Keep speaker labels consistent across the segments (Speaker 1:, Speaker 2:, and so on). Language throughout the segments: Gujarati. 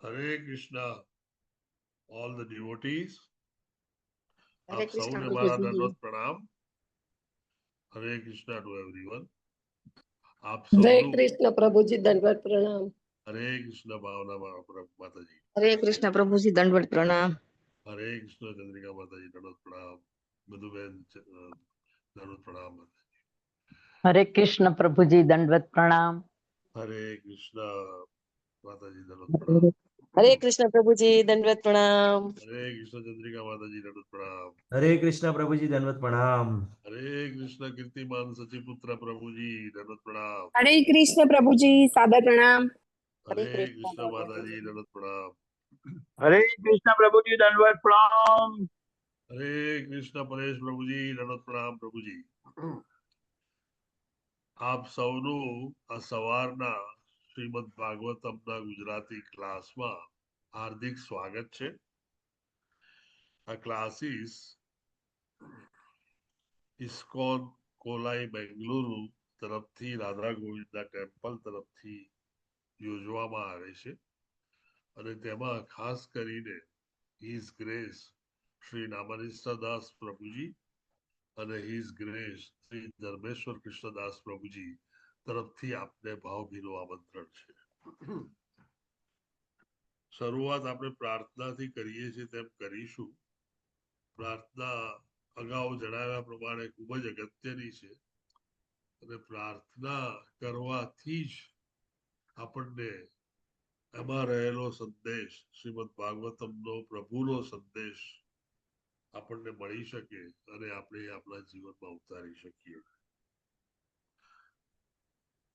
Speaker 1: Hare Krishna all the devotees.
Speaker 2: Hare
Speaker 1: आप
Speaker 2: कृष्ण
Speaker 1: सबने
Speaker 2: प्रभु
Speaker 1: हमारा
Speaker 2: जी।
Speaker 1: दंडवत प्रणाम। Hare Krishna to everyone. आप
Speaker 2: जय
Speaker 1: सबनु
Speaker 2: कृष्ण प्रभु जी दंडवत प्रणाम।
Speaker 1: हरे कृष्ण भावना माता जी।
Speaker 2: हरे कृष्ण प्रभु जी दंडवत प्रणाम।
Speaker 1: हरे कृष्ण चंद्रिका माता जी दंडवत प्रणाम। मधुबेन दंडवत प्रणाम माता जी।
Speaker 3: हरे कृष्ण प्रभु जी दंडवत प्रणाम।
Speaker 1: हरे कृष्ण माता जी दंडवत प्रणाम।
Speaker 2: हरे कृष्ण प्रभु जी दंडवत प्रणाम।
Speaker 1: हरे कृष्ण चंद्रिका माता जी दंडवत प्रणाम।
Speaker 4: हरे कृष्णा प्रभु जी दंडवत प्रणाम।
Speaker 1: हरे कृष्ण कीर्तिमान सचिपुत्र प्रभु जी दंडवत प्रणाम।
Speaker 5: हरे कृष्ण प्रभु जी सादर प्रणाम।
Speaker 2: हरे
Speaker 1: हरे
Speaker 2: कृष्ण
Speaker 1: कृष्ण माता जी दंडवत प्रणाम।
Speaker 6: हरे कृष्ण प्रभु जी दंडवत प्रणाम।
Speaker 1: हरे कृष्ण परेश प्रभु जी दंडवत प्रणाम प्रभु जी। આપ સૌનું આ સવારના શ્રીમદ ભાગવતમના ગુજરાતી ક્લાસમાં હાર્દિક સ્વાગત છે. આ ક્લાસીસ ઇસ્કોન કોલાઈ બેંગલુરુ તરફથી રાધા ગોવિંદા ટેમ્પલ તરફથી યોજવામાં આવે છે અને તેમાં ખાસ કરીને હિઝ ગ્રેસ શ્રી નામનિષ્ઠાદાસ પ્રભુજી અને હિઝ ગ્રેસ શ્રી ધર્મેશ્વર કૃષ્ણદાસ પ્રભુજી તરફથી આપને ભાવભીનું આમંત્રણ છે. શરૂઆત આપણે પ્રાર્થનાથી કરીએ છીએ તેમ કરીશું. પ્રાર્થના અગાઉ જણાવ્યા પ્રમાણે ખૂબ જ અગત્યની છે અને પ્રાર્થના કરવાથી જ આપણને એમાં રહેલો સંદેશ શ્રીમદ ભાગવતમનો પ્રભુનો સંદેશ આપણને મળી શકે અને આપણે આપણા જીવનમાં ઉતારી શકીએ.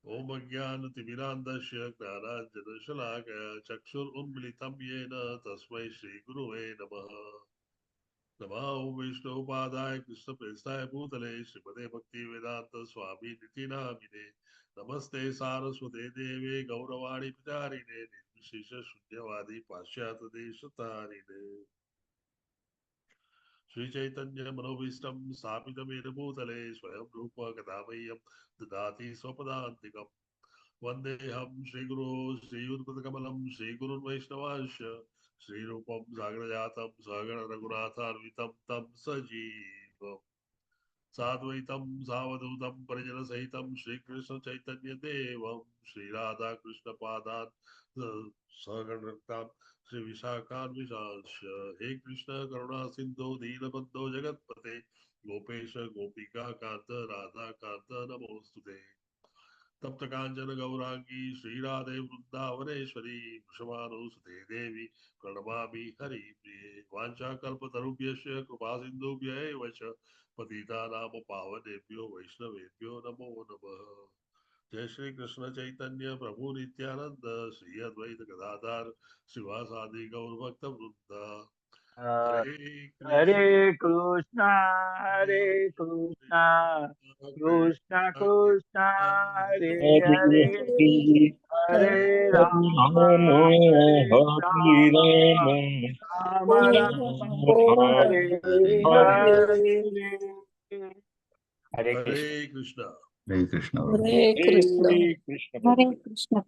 Speaker 1: ओम अज्ञानतिमिरान्धस्य ज्ञानाञ्जनशलाकया चक्षुरुन्मिलितं येन तस्मै श्रीगुरुवे नमः. नमः ओं वैष्णवपादाय कृष्णप्रेष्ठाय भूतले श्रीमते भक्तिवेदान्त स्वामी निति नामिने नमस्ते सारस्वते देवे गौरवाणी प्रचारिणे निर्विशेष शून्यवादी पाश्चात्य देशतारिणे श्री चैतन्य मनोभीष्टं स्थापितमेन भूतले स्वयं रूप कदामह्यं ददाति स्वपदान्तिकम् वन्देऽहं श्रीगुरो श्रीयुतपदकमलं श्रीगुरुन् वैष्णवांश्च श्रीरूपं साग्रजातं सहगण रघुनाथान्वितं तं सजीवम् साद्वैतं सावधूतं परिजनसहितं श्रीकृष्ण चैतन्यदेवं श्रीराधाकृष्णपादान् सहगणरक्तां श्री विशाखान्विशांश हे कृष्ण करुणा सिंधु दीनबंधो जगतपते गोपेश गोपिका कांत राधा कांत नमोस्तुते तप्त कांचन गौरांगी श्रीराधे वृंदावनेश्वरी वृषभानुसुते देवी प्रणमामि हरिप्रिये वाञ्छाकल्पतरुभ्यश्च कृपा सिन्धुभ्य एव च पतितानां पावनेभ्यो वैष्णवेभ्यो नमो नमः. जय श्री कृष्ण चैतन्य प्रभु नित्यानंद श्री अद्वैत गदाधर शिवासादि गौर भक्त वृंद.
Speaker 6: हरे कृष्णा कृष्ण कृष्ण हरे हरे हरे राम
Speaker 7: हरे राम
Speaker 6: राम राम हरे हरे।
Speaker 1: हरे कृष्ण.
Speaker 7: हरे कृष्ण
Speaker 2: हरे कृष्ण.
Speaker 5: हरे कृष्ण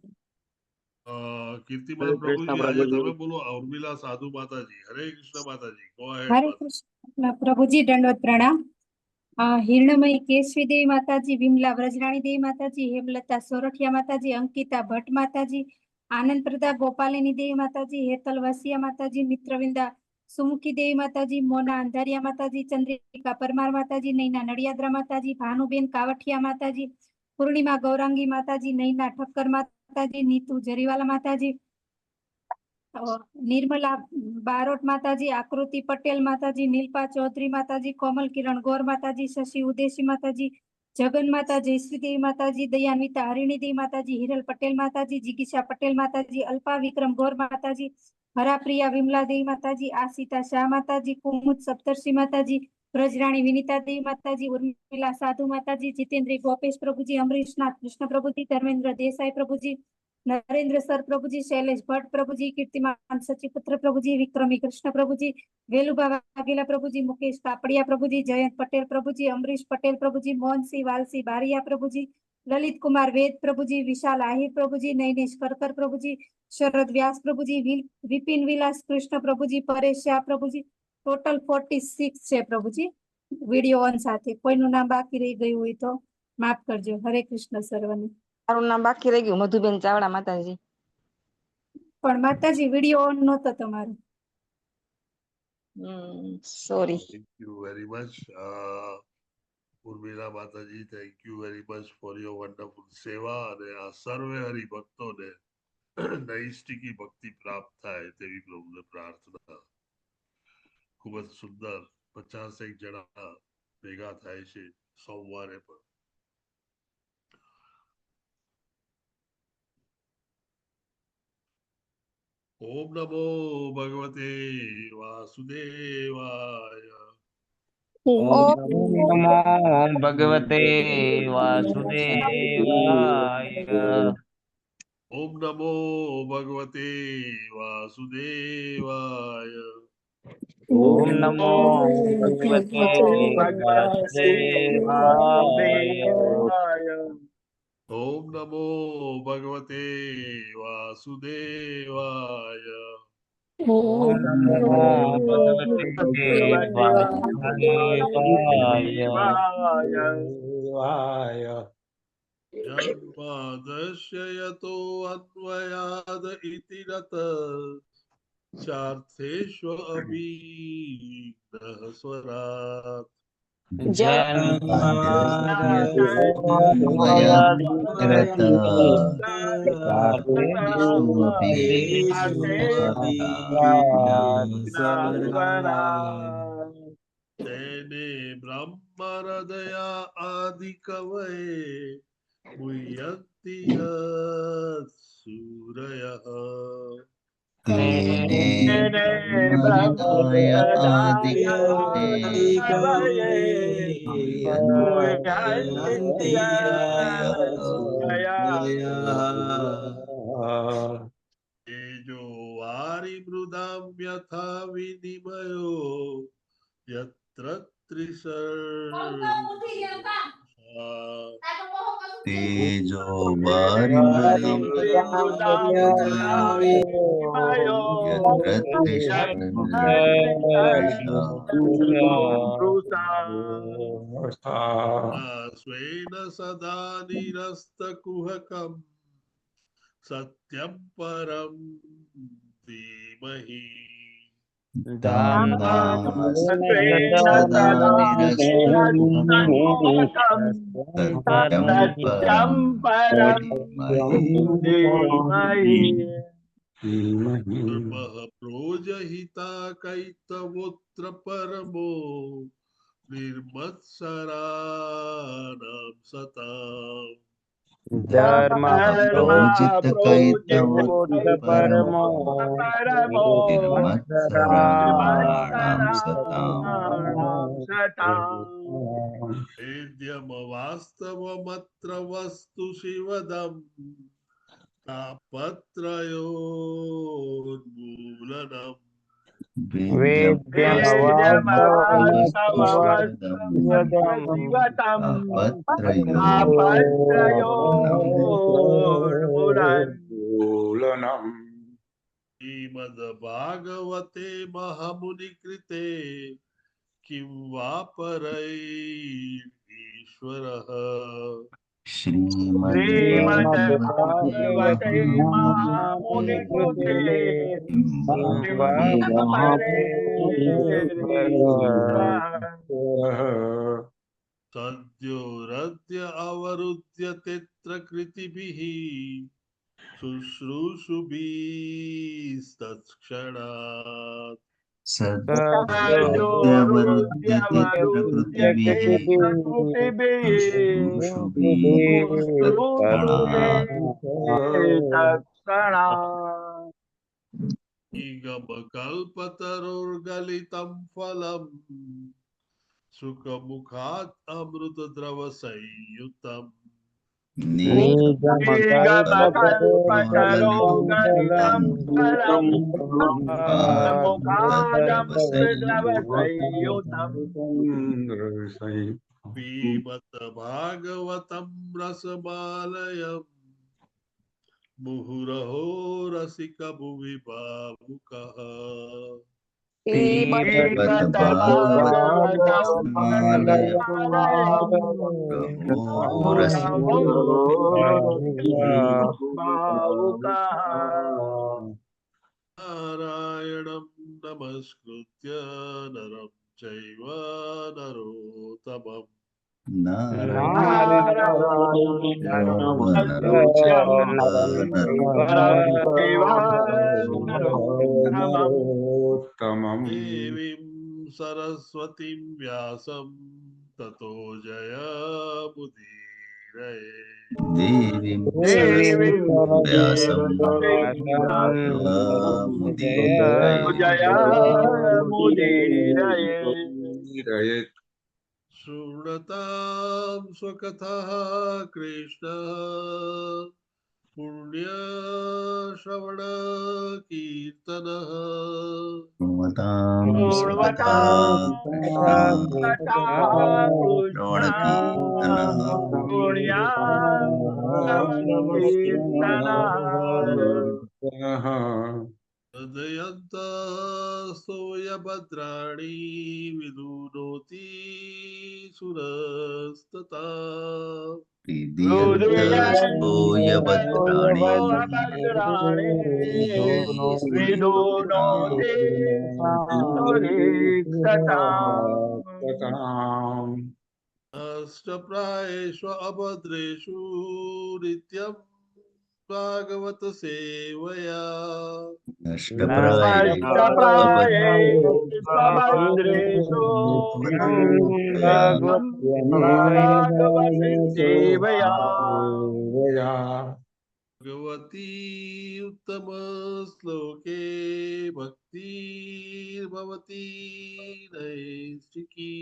Speaker 1: कीर्तिमान प्रभु जी आज તમે બોલો. ઉર્મિલા સાધુ માતાજી. हरे कृष्ण माताजी. Go ahead.
Speaker 5: हरे कृष्ण प्रभु जी दंडवत प्रणाम। हिरणमयी केशवी देवी माताजी, विमला व्रजराणी देवी माताजी, हेमलता सोरठिया माताजी, अंकिता भट्ट माताजी, आनंद प्रदा गोपालिनी देवी माताजी, हेतल वसिया माताजी, मित्रविंदा सुमुखी देवी माताजी, मोना अंधारिया माताजी, चंद्रिका परमार माताजी, नैना नडियादरा माताजी, भानुबेन कावठिया माताजी, पूर्णिमा गौरांगी माताजी, नैना ठक्कर माताजी, नीतू जरीवाला माताजी, निर्मला बारोट माताजी, आकृति पटेल माताजी, नीलपा चौधरी माताजी, कोमल किरण गौर माताजी, शशि उदेशी माताजी, जगन माता जयश्री देवी माताजी, दयान्विता हरिणी देवी माताजी, हिरल पटेल माताजी, जिगीशा पटेल माताजी, अल्पा विक्रम गौर माताजी, हराप्रिया विमला देवी माताजी, आशिता शाह माताजी, कुमुद सप्तर्षि माताजी, ब्रजराणी विनीता देवी माताजी, उर्मिला साधु माताजी, जितेंद्र गोपेश प्रभुजी, अमरीश नाथ कृष्ण प्रभुजी, धर्मेंद्र देसाई प्रभुजी, नरेंद्र सर प्रभुजी, शैलेष भट्ट प्रभुजी, कीर्तिमान सचिपुत्र प्रभुजी, विक्रमी कृष्ण प्रभुजी, वेलुबा वाघेला प्रभुजी, मुकेश कापड़िया प्रभुजी, जयंत पटेल प्रभुजी, अमरीश पटेल प्रभुजी, मोहन सिंह वालसी बारिया प्रभुजी, ललित कुमार वेद प्रभुजी, विशाल आहिर प्रभुजी, नैनेश करकर प्रभुजी, शरद व्यास प्रभुजी, विपिन विलास कृष्ण प्रभुजी, परेश शाह प्रभुजी, टोटल 46 છે પ્રભુજી વિડીયો ઓન સાથે. કોઈનું નામ બાકી રહી ગયું હોય તો માફ કરજો. હરે કૃષ્ણ સર્વને.
Speaker 2: મારું નામ બાકી રહી ગયું, મધુબેન ચાવડા માતાજી.
Speaker 5: પણ માતાજી વિડીયો ઓન નહોતો તમારો.
Speaker 2: Sorry.
Speaker 1: Thank you very much. Urmila માતાજી, thank you very much for your wonderful સેવા. અને આ સર્વે હરિભક્તોને નૈષ્ટિકી ભક્તિ પ્રાપ્ત થાય તેવી પ્રભુને પ્રાર્થના. ખૂબ જ સુંદર 50 જણા ભેગા થાય છે સોમવારે પણ. ઓમ નમો ભગવતે વાસુદેવાય.
Speaker 6: ओम नमो भगवते वासुदेवाय.
Speaker 1: ઓમ નમો ભગવતે વાસુદેવાય.
Speaker 6: ओम नमो भगवते वासुदेवाय.
Speaker 1: ઓમ નમો ભગવતે વાસુદેવાય.
Speaker 6: ओम नमो भगवते वासुदेवाय.
Speaker 1: जन्मादस्य यतो अन्वयाद इति रत चार्थेष्वभिघ्नः स्वरात्. तेने ब्रह्महृदया आदिकवये मुह्यन्ति यत् सूरयः. तेजो वारि मृदां यथा विनिमयो यत्र त्रिसर्गोऽर्था.
Speaker 7: तेजो वारिमृदं यत्र
Speaker 1: स्वेन सदा निरस्तकुहकं सत्यं परं धीमहि. प्रोजहिता कैतवोत्र परमो निर्मत्सराणां सताम्.
Speaker 7: प्रोजित कैतवोत्र परमो निर्मत्सराणां सताम्.
Speaker 1: वेद्यमवास्तवमत्र वस्तु शिवदम् तापत्रयोन्मूलनम्. श्रीमद्भागवते महामुनिकृते किं वा परैरीश्वरः.
Speaker 7: श्रीमद्भागवते महामुनिकृते
Speaker 1: सद्योरद्य अवरुध्यतेऽत्र कृतिभिः शुश्रूषुभिस्तत्क्षणात्.
Speaker 7: सद्योवरुध्यते प्रकृतिभिः शुश्रूषुभिस्तत्क्षणात्.
Speaker 1: इगमकल्पतरुर्गलितं फलम् सुखमुखात् अमृतद्रवसंयुतम्. पीबत भागवतं रसमालयम् मुहुरहो रसिक भुवि भावुकः
Speaker 2: पीबत
Speaker 7: पीबत भागवतं रसमालयम् मुहुरहो भावुकः
Speaker 1: नारायणं नमस्कृत्य नरं चैव नरोत्तमम् देवीं सरस्वतीं व्यासं ततो जयमुदीरये
Speaker 8: देवीं
Speaker 7: देवी
Speaker 8: सरस्वतीं
Speaker 7: जय मुदीरये
Speaker 1: शृणतां स्वकथः कृष्ण पुण्यश्रवण कीर्तनः
Speaker 8: श्रवणकीर्तनः
Speaker 1: हृदयन्तस्तोयभद्राणि विदुनोति सुरस्तथा
Speaker 8: हृदयन्तस्तोयभद्राणि
Speaker 7: विदुनोति
Speaker 1: अष्टप्रायेषु अभद्रेषु नित्यं भागवत सेवया
Speaker 7: भद्रेषु भागवते सेवया
Speaker 1: भगवती उत्तम श्लोके भक्तिर्भवती नैष्ठिकी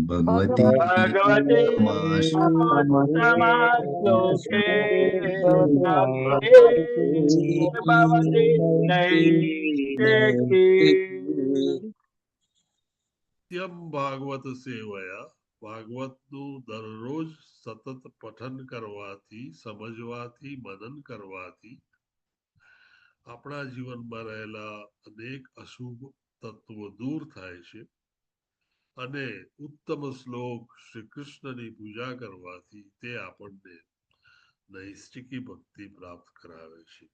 Speaker 8: भगवती
Speaker 7: भगवते उत्तमश्लोके भवति नैष्ठिकी
Speaker 1: નિત્યમ ભાગવત સેવયા ભાગવતનું દરરોજ સતત પઠન કરવાથી સમજવાથી મનન કરવાથી આપણા જીવનમાં રહેલા અનેક અશુભ તત્વો દૂર થાય છે અને ઉત્તમ શ્લોક શ્રી કૃષ્ણની પૂજા કરવાથી તે આપણને નૈષ્ઠિકી ભક્તિ પ્રાપ્ત કરાવે છે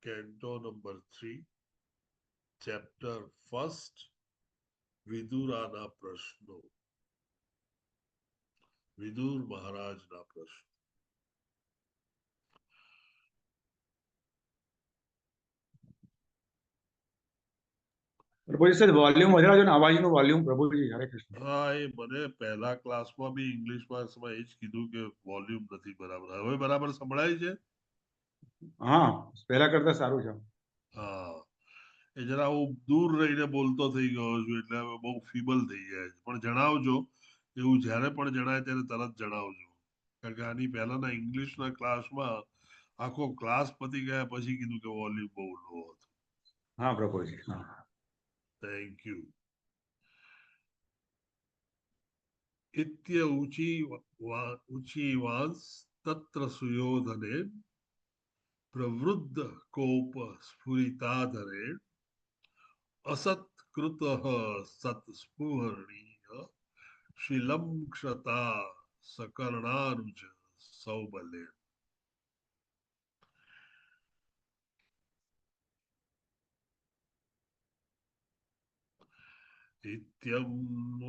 Speaker 1: Canto number 3, chapter 1st, Vidurana Prashno. Vidur Maharajna Prashno.
Speaker 9: પ્રભુજી સર વોલ્યુમ વધારજો ને અવાજનું વોલ્યુમ પ્રભુજી હરે કૃષ્ણ.
Speaker 1: હા એ મને પહેલા ક્લાસમાં બી ઇંગ્લિશમાં એ જ કીધું કે વોલ્યુમ નથી બરાબર હવે બરાબર સંભળાય છે
Speaker 9: હા પહેલા કરતા સારું છે.
Speaker 1: હા એ જરા હું દૂર રહીને બોલતો થઈ ગયો છું એટલે હવે બહુ ફીબલ થઈ જાય છે પણ જણાવજો એવું જ્યારે પણ જણાય ત્યારે તરત જણાવજો કારણ કે આની પહેલાના ઇંગ્લિશના ક્લાસમાં આખો ક્લાસ પતી ગયા પછી કીધું કે વોલ્યુમ બહુ લો હતો.
Speaker 9: હા પ્રભુજી હા.
Speaker 1: Thank you. इत्य ऊची वांस तत्र सुयोधने प्रवृद्ध कोप स्फुरिताधरे असत्कृतः सत्स्फुरणीय शीलं क्षता सकर्णानुज सौबले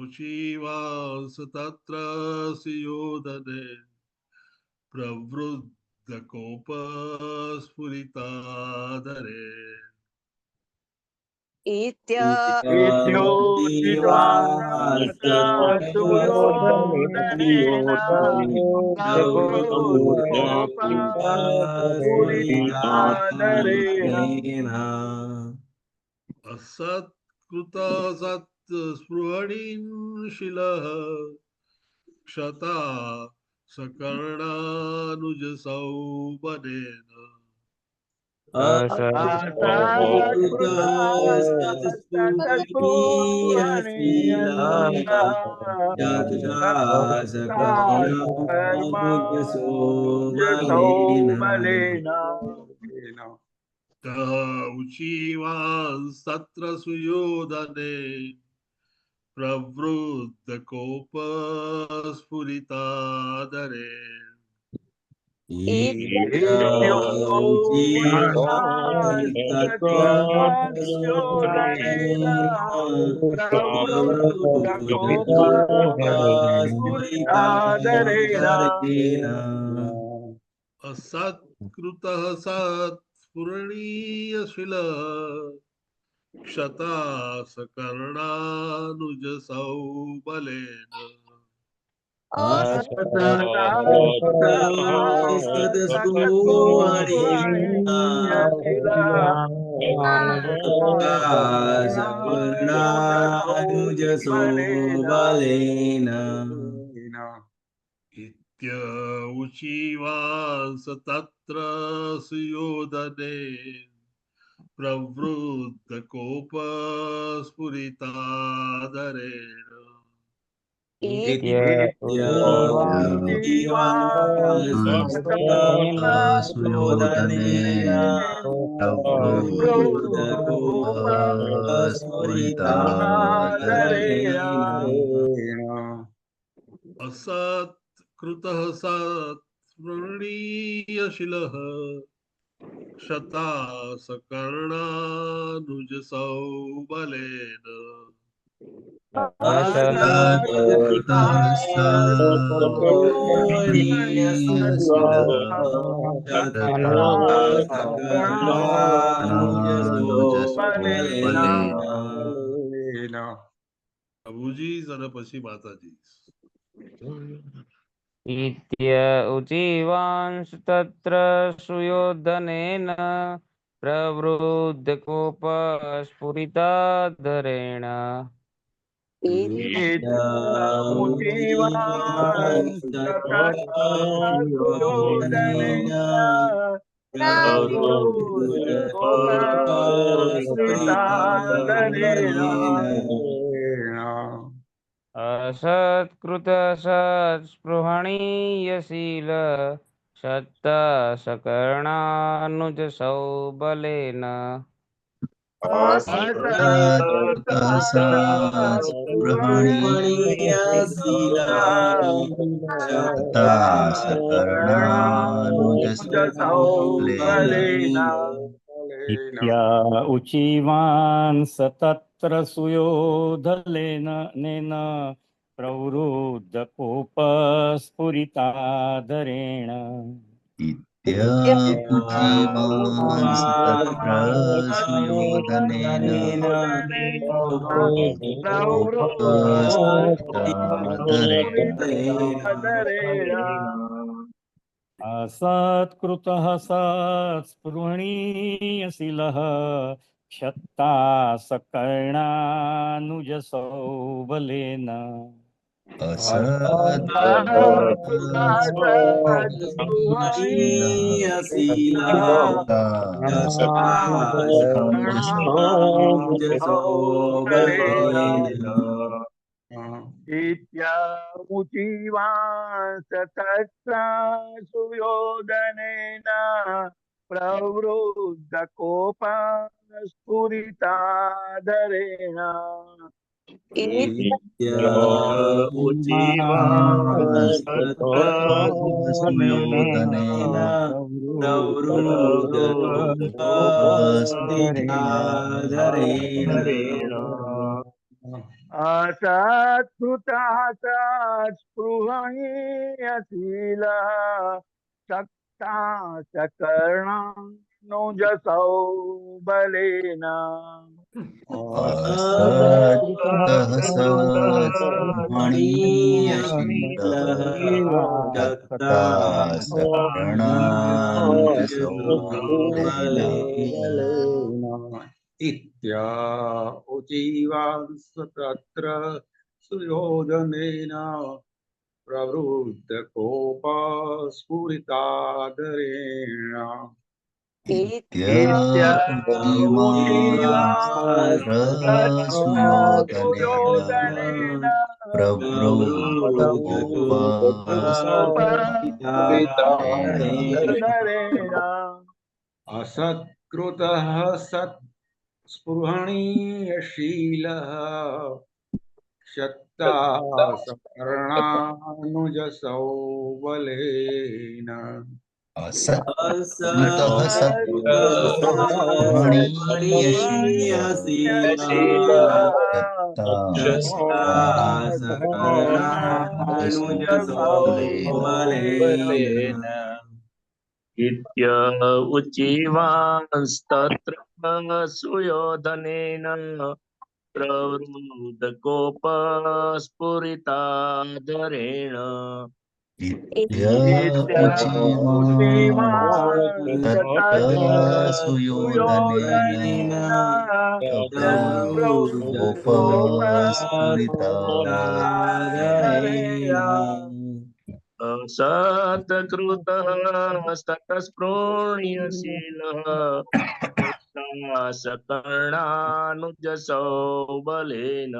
Speaker 1: इत्यमुचीवास तत्र सुयोधने प्रवृद्धकोपस्फुरिताधरे असत्कृत सत्स्पृहणीशिलः क्षता सकर्णानुज सौबलेन ઉચીવાન સત્ર સુયોધને પ્રવૃદ્ધ કોપ સ્ફુરિતાદરે અસત્કૃત સત્સ્ફુરણીયશીલ ક્ષતા સકર્ણાનુજ સૌબલેન ઉચીવાંસ તત્ર સુયોધને પ્રવૃદ્ધ કોપ સ્ફુરિતાદરેણ અસત્કૃત સત્સ્ફુરણીયશીલ ક્ષતા સકર્ણાનુજ સૌબલેન પ્રભુજી અને પછી માતાજી
Speaker 10: ઉચીવાંશ તત્ર સુયોધનેન પ્રવૃદ્ધ કોપ સ્ફુરિતાદરેણ અસત્કૃત સત્સ્પૃહણીયશીલ સત્તા સકર્ણાનુજ સૌબલેન
Speaker 11: ઉચીવાન સતત્ર સુયોધલેન નેન પ્રવૃદ્ધ કોપ સ્ફુરિતાદરેણ અસત્કૃત સત્સ્પૃહણીયશીલ ક્ષત્તા સકર્ણાનુજ સૌબલેન
Speaker 6: ઉચીવાંસ તત્ર સુયોધનેન પ્રવૃદ્ધ કોપ સ્ફુરિતાદરેણ અસત્કૃતા સત્સ્પૃહણીયશીલ સત્તા સકર્ણાનુજ સૌબલેન
Speaker 9: ઉચીવાંસ તત્ર સુયોધનેન પ્રવૃદ્ધ કોપ સ્ફુરિતાદરેણ
Speaker 8: इत्युच्यमांस्त्रसुयोधनेन प्रवृत्त
Speaker 6: धरेण असत्कृतः सत् स्पृहणीयशीलः क्षत्ता सकर्णानुजसौ बलेन
Speaker 8: असत्कृतः सत्स्पृहणीयशीलः
Speaker 7: बलेन उच्चीवांस्तत्र सुयोधनेन प्रवृद्धकोपस्फुरिताधरेण
Speaker 8: सुयोधनेन
Speaker 7: असत्कृतः सतस्पृण्यशीलः सकर्णानुजसौ बलेन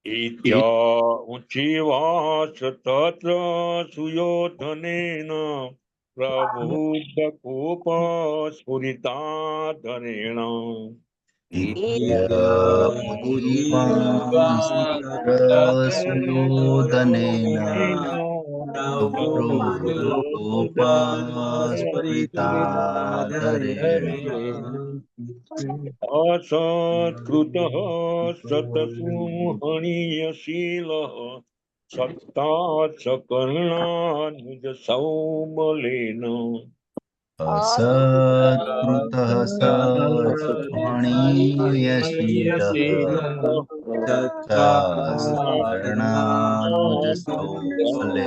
Speaker 8: इत्या
Speaker 7: उच्चीवाच तत्र सुयोधनेन प्रबुद्धकोपस्फुरिताधरेण
Speaker 8: सुयोधनेन
Speaker 7: असत्कृतः सतसुहणीयशीलः सत्ता सकर्णानुजसौ बलेन
Speaker 8: असत्कृतः सत्स्पृहणीयशीलः सकर्णानुजसौ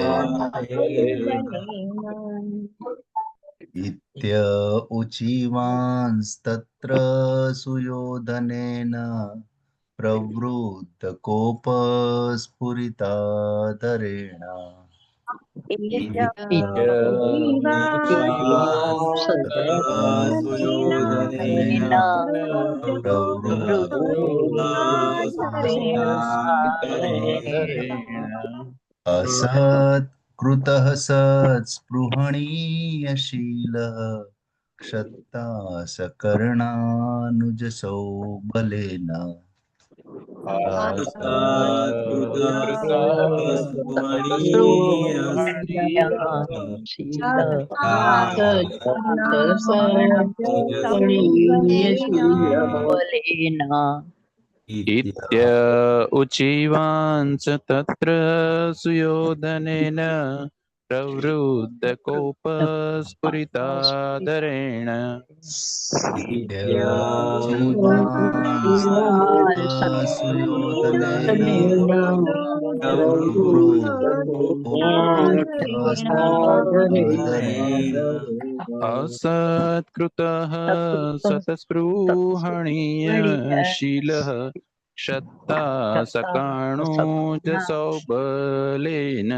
Speaker 8: बलेन उचीवांस्तत्र सुयोधनेन प्रवृद्धकोपस्फुरिताधरेण सुयोधनेन असत्कृतः सत्स्पृहणीयशीलः क्षत्ता सकर्णानुजसौ बलेन
Speaker 12: उचीवांस तत्र सुयोधनेन प्रवृद्धकोपस्फुरिताधरेण असत्कृतः सतस्पृहणीयशीलः क्षत्ता सकर्णानुजसौ बलेन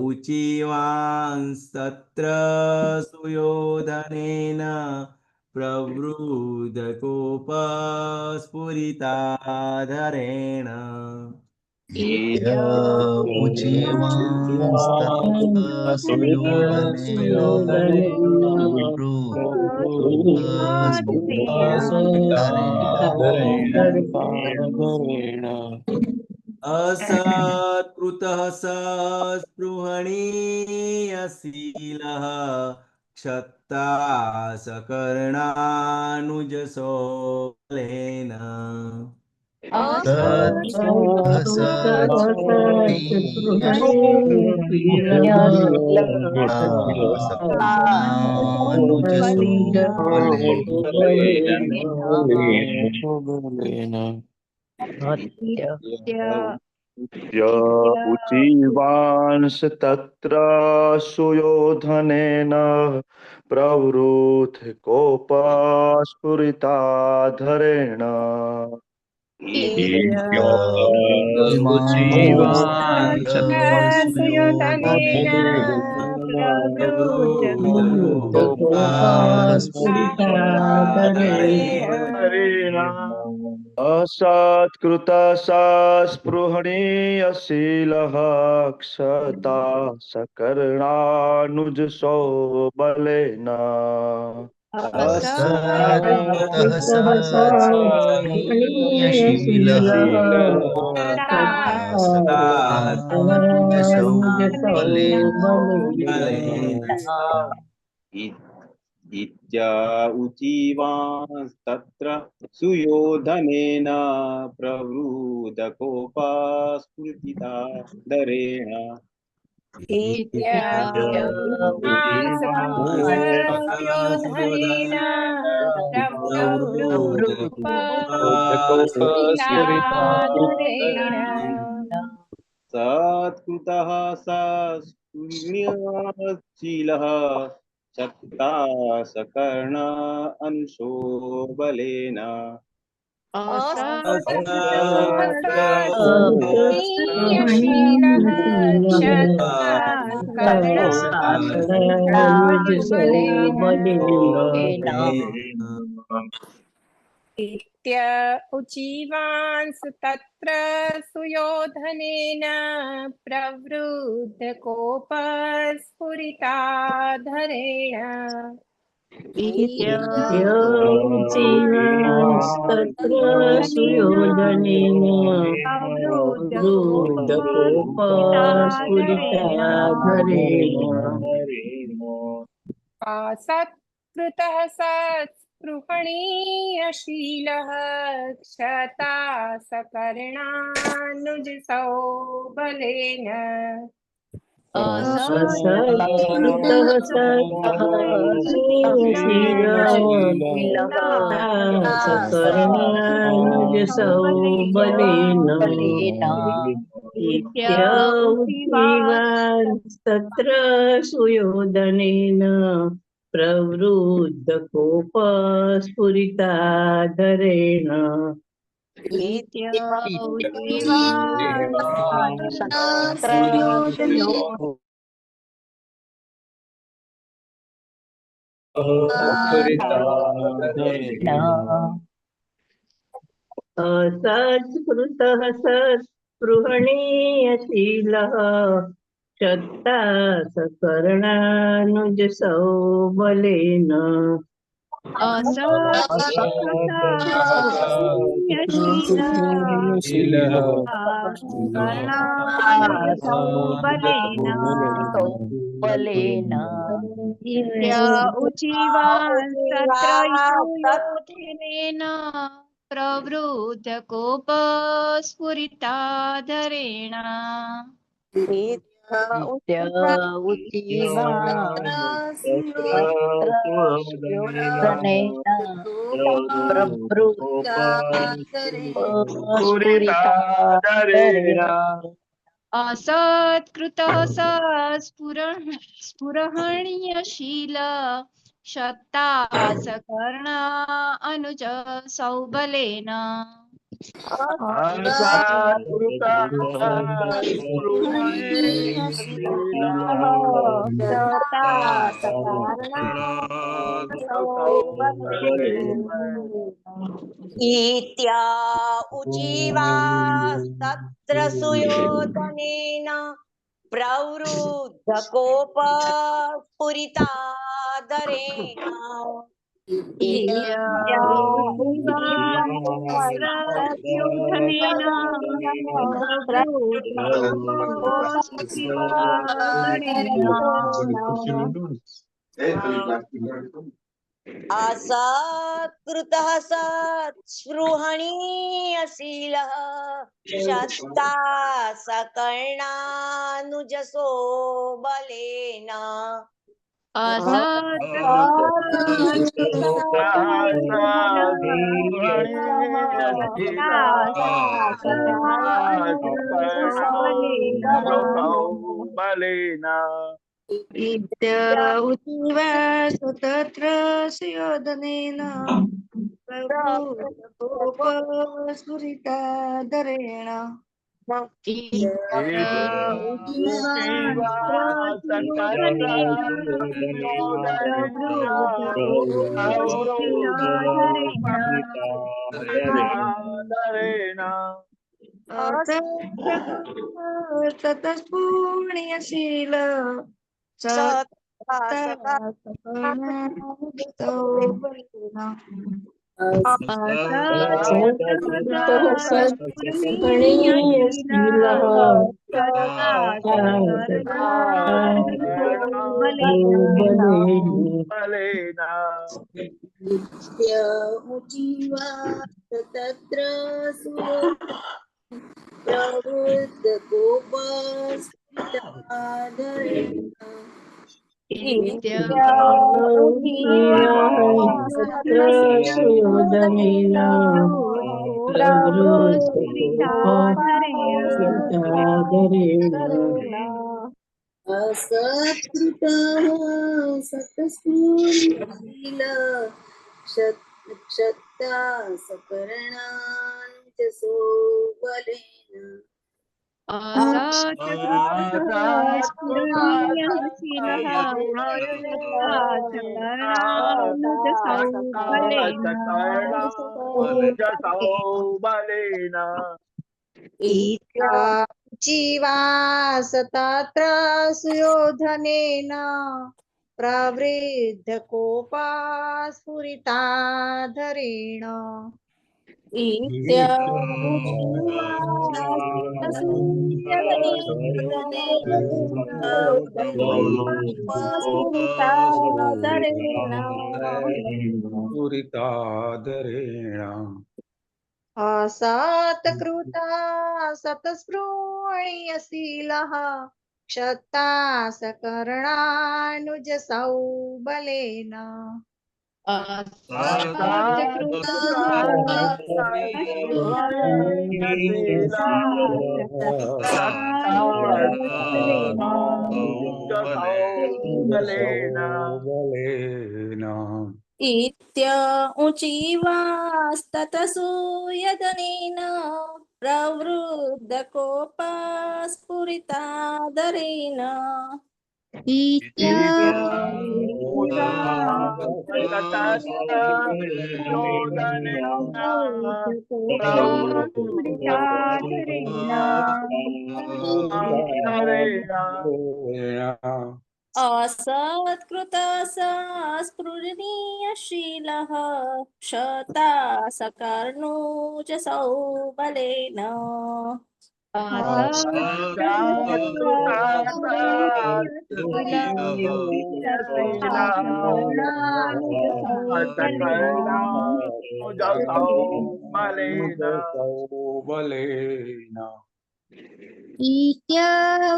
Speaker 13: उचीवांस्तत्र सुयोधनेन प्रवृद्धकोपस्फुरिताधरेण असत्कृतः सस्पृहणीयशीलः क्षत्ता सकर्णानुजसौ बलेन
Speaker 8: सत्कृतः
Speaker 12: उचीवांस तत्र सुयोधनेन प्रवृद्ध कोपस्फुरिताधरेण असत्कृतः स्पृहणीयशीलः क्षता सकर्णानुजसो बलेन
Speaker 8: असत्कृतः सत्स्पृहणीयशीलः
Speaker 9: इत्या उचीवांस्तत्र सुयोधनेन प्रवृद्धकोपास्फुरिताधरेण सत्कृतः सत्पुण्यशीलः सत्ता सकर्ण अंशो बलेन
Speaker 14: उचीवांस तत्र सुयोधनेन प्रवृद्ध कोपस्फुरिताधरेण सत्कृतः सत्स्पृहणीयशीलः क्षता सकर्णानुजसो बलेन
Speaker 15: तत्र सुयोधनेन प्रवृद्ध कोपस्फुरिताधरेण असत्कृतः सत्स्पृहणीयशीलः क्षता सकर्णानुजसो बलेन
Speaker 16: उचीवांस्तत्रयोधनेन प्रवृद्ध कोपस्फुरिताधरेण असत्कृतः स्फुरहणीयशील सत्ता सकर्ण अनुज सौबलेन
Speaker 17: इत्या उचीवांस्तत्र सुयोधनेन प्रवृद्ध कोपस्फुरिताधरेण असत्कृतः सत्स्पृहणीयशीलः शत्ता सकर्णानुजसो बलेन
Speaker 15: उचिवा स्वतत्र सुयोधनेन प्रभुकोपस्फुरिताधरेण ततस्पूर्णीयशील तत्र प्रवृद्ध सुयोधनेन असत्कृतः सतस्फूर्णशील क्षत्ता सकर्णाञ्जसो बलेन
Speaker 17: जीवासतत्र सुयोधनेन प्रवृद्धकोपास्फुरिताधरेण असत्कृता सतस्पृहणीयशीलः क्षत्ता सकर्णानुजसौ बलेन उचीवास्ततसूयदनेन प्रवृद्धकोपस्फुरिताधरेण असत्कृतः स्फुरणीयशीलः क्षता सकर्णोजसौ बलेन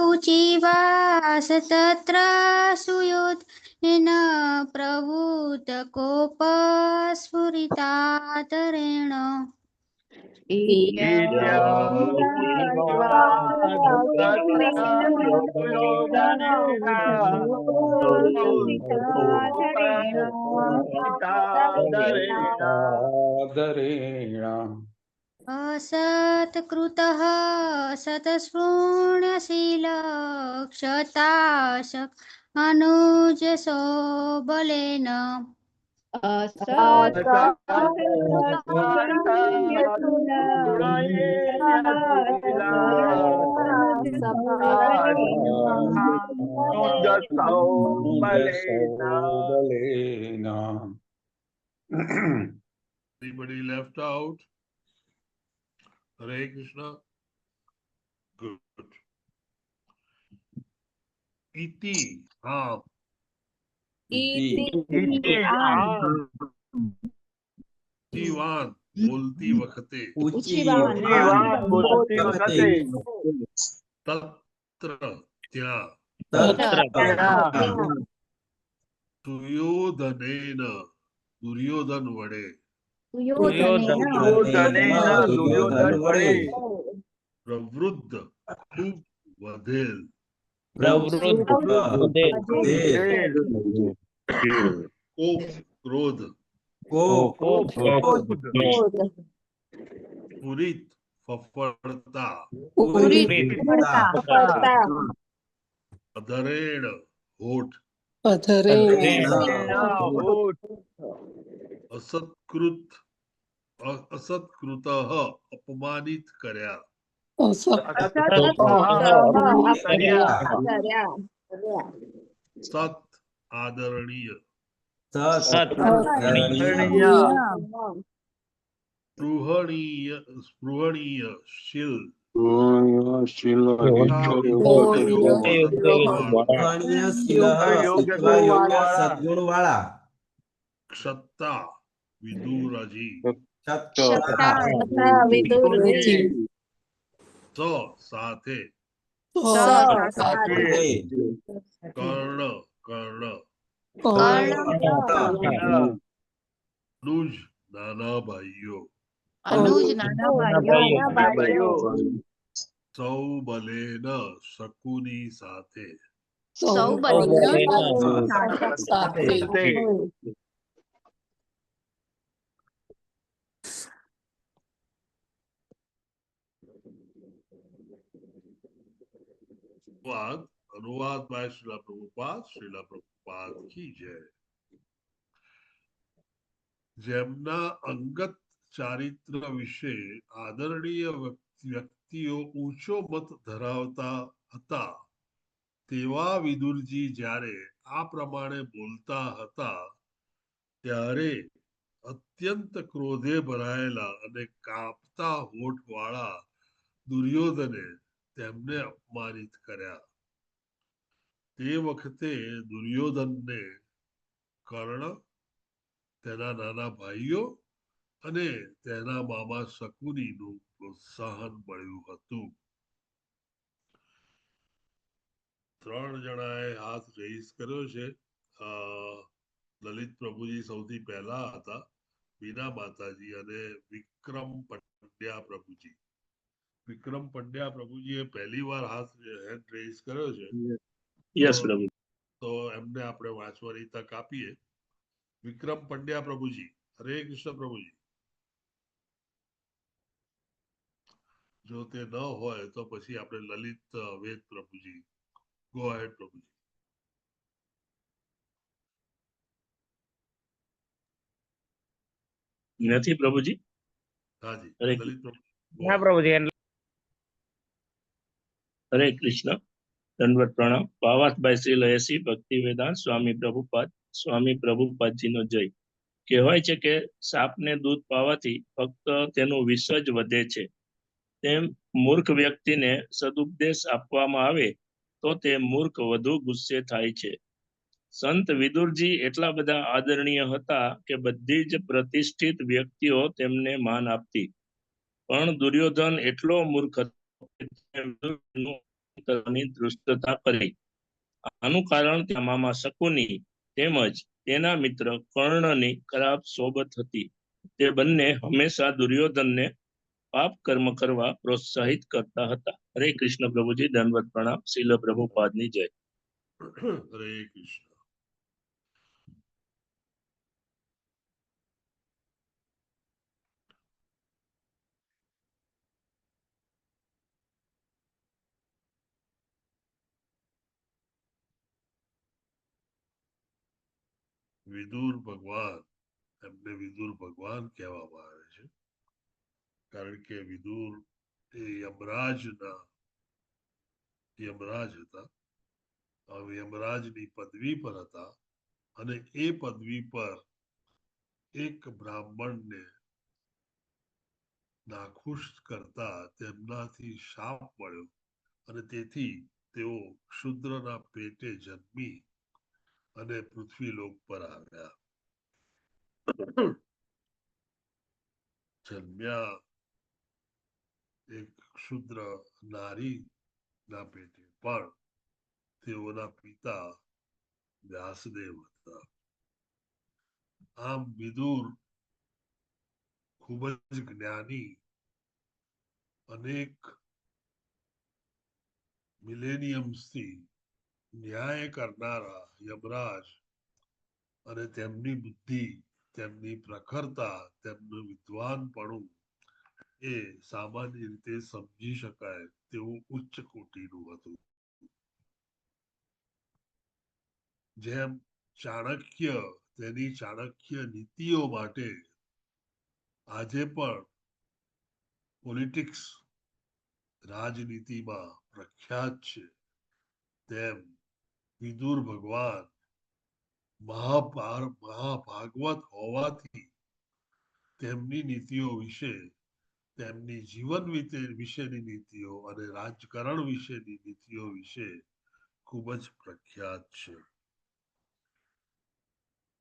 Speaker 16: उचीवासतत्र सुयोधनेन प्रवृद्धकोपस्फुरिताधरेण असत्कृतः सतस्पूर्णशील क्षताशक अनुजसो बलेन
Speaker 1: Anybody left out? Hare Krishna. Good. Iti. हाँ ઊંચીવાન બોલતી વખતે
Speaker 13: ઊંચી
Speaker 6: વાન બોલતી વખતે
Speaker 1: તત્ર ત્યાં
Speaker 6: ત્યાં
Speaker 1: સુયોધનેન દુર્યોધન વડે
Speaker 6: દુર્યોધન વડે
Speaker 1: પ્રવૃદ્ધ ખૂબ વધેલ કોપ ક્રોધ પુરિત ફફડતા અધરેણ હોઠ અસત્કૃત અપમાનિત કર્યા સત આદરણીય સ્પૃહણીય શીલ
Speaker 13: સદગુણ વાળા
Speaker 1: ક્ષત્તા વિદુરજી સાથે કર્ણ અનુજ નાના ભાઈઓ સૌ બલેન શકુની સાથે अनुवाद बाय श्रीला प्रभुपाद की जय। જેમના અંગત ચારિત્ર વિશે આદરણીય વ્યક્તિઓ ઊંચો મત ધરાવતા હતા તેવા વિદુરજી જ્યારે આ પ્રમાણે બોલતા હતા ત્યારે અત્યંત ક્રોધે ભરાયેલા અને કાપતા હોઠ વાળા દુર્યોધને તેમને અપમાનિત કર્યા। તે વખતે દુર્યોધનને કર્ણ, તેના નાના ભાઈઓ અને તેના મામા શકુનીનું પ્રોત્સાહન મળ્યું હતું। ત્રણ જણાએ હાથ રેઇઝ કર્યો છે। લલિત પ્રભુજી સૌથી પહેલા હતા, બીના માતાજી અને વિક્રમ પંડ્યા પ્રભુજી। વિક્રમ પંડ્યા પ્રભુજીએ પહેલી વાર હાથ હેન્ડ રેઇઝ કર્યો છે।
Speaker 7: યસ પ્રભુ।
Speaker 1: તો એમને આપણે વાંચવાની તક આપીએ। વિક્રમ પંડ્યા પ્રભુજી, હરે કૃષ્ણ પ્રભુજી। જો તે ન હોય તો પછી આપણે લલિત વેદ પ્રભુજી, ગો અહેડ પ્રભુજી।
Speaker 7: નથી પ્રભુજી।
Speaker 1: હાજી,
Speaker 7: હરે
Speaker 1: લલિત પ્રભુજી।
Speaker 10: હા પ્રભુજી।
Speaker 7: હરે કૃષ્ણ, દંડવત પ્રણામ। ભાવાર્થભાઈ શ્રી લયસી ભક્તિ વેદાંત સ્વામી પ્રભુપાદજીનો જય। કહેવાય છે કે સાપને દૂધ પાવાથી ફક્ત તેનું વિષ જ વધે છે, તેમ મૂર્ખ વ્યક્તિને સદુપદેશ આપવામાં આવે તો તે મૂર્ખ વધુ ગુસ્સે થાય છે। સંત વિદુરજી એટલા બધા આદરણીય હતા કે બધી જ પ્રતિષ્ઠિત વ્યક્તિઓ તેમને માન આપતી, પણ દુર્યોધન એટલો મૂર્ખ હતો દૃષ્ટતા કરી। આનું કારણ ત્યાં મામા શકુની તેમજ તેના મિત્ર કર્ણની ખરાબ સોબત હતી। તે બંને હંમેશા દુર્યોધનને પાપ કર્મ કરવા પ્રોત્સાહિત કરતા હતા। હરે કૃષ્ણ પ્રભુજી, દંડવત પ્રણામ। શીલ પ્રભુપાદની જય।
Speaker 1: હરે કૃષ્ણ। વિદુર ભગવાન, એમને વિદુર ભગવાન કહેવામાં આવે છે, કારણ કે વિદુર એ યમરાજ હતા। યમરાજની પદવી પર હતા અને એ પદવી પર એક બ્રાહ્મણને નાખુશ કરતા તેમનાથી શાપ મળ્યો અને તેથી તેઓ ક્ષુદ્રના પેટે જન્મી અને પૃથ્વીલોક પર આવ્યા. જન્મ્યા એક ક્ષુદ્ર નારી ના પેટે, પણ તેઓના પિતા વ્યાસદેવ હતા. આમ વિદુર ખૂબ જ જ્ઞાની, અનેક મિલેનિયમ્સથી ન્યાય કરનારા યમરાજ અને તેમની બુદ્ધિ, તેમની પ્રખરતા, તેમનું વિદ્વાનપણું એ સામાન્ય રીતે સમજી શકાય તેવું ઉચ્ચ કોટીનું હતું. જેમ ચાણક્ય તેની ચાણક્ય નીતિઓ માટે આજે પણ પોલિટિક્સ રાજનીતિમાં પ્રખ્યાત છે, તેમ વિદુર ભગવાન મહાભાગવત હોવાથી તેમની નીતિઓ વિશે, તેમની જીવન વિશેની નીતિઓ અને રાજકારણ વિશેની નીતિઓ વિશે ખૂબ જ પ્રખ્યાત છે.